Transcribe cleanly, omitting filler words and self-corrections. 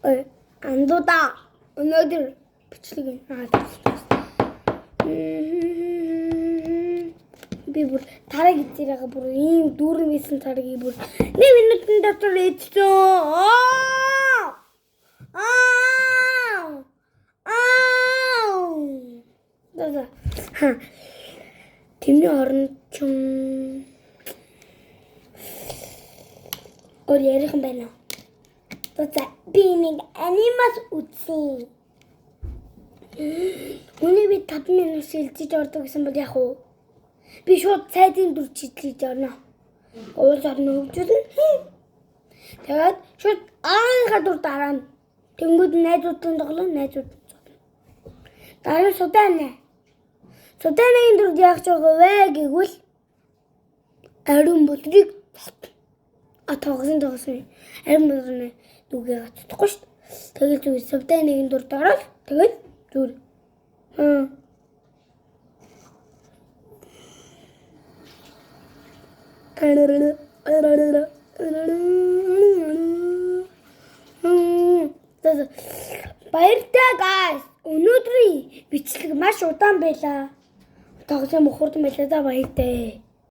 андуудаа өнөөдөр бичлэг би бүр тараг идэрэг бүр ийм дүүрэн байсан тарагийг бүр 1 минутын дотор идсэн. Тэмний оронд ч өөр ярих юм байна. За би нэг анимас үзье. Үний би 5 минут шилжиж ордог гэсэн бол яах вэ? Би шууд цайдын дүр чиглэж орно. Уул орно хөвжүүлнэ. Тэгээд шууд ааха дүр дараа нь тэнгууд найзуудтай тоглоно, найзууд. Дараа судаана. Судаанын дүр яах ч вэ гэвэл ариун бодрыг тогсон. Ариун бодрыг дүгээ гацдаггүй шүү дээ. Тэгэл зүгээр судаанын дүр дараад тэгэл зүгээр. Баяртай guys. Өнөөдрийн бичлэг маш удаан байлаа. Тоглоом өхөрдөн байлаа да баяртай.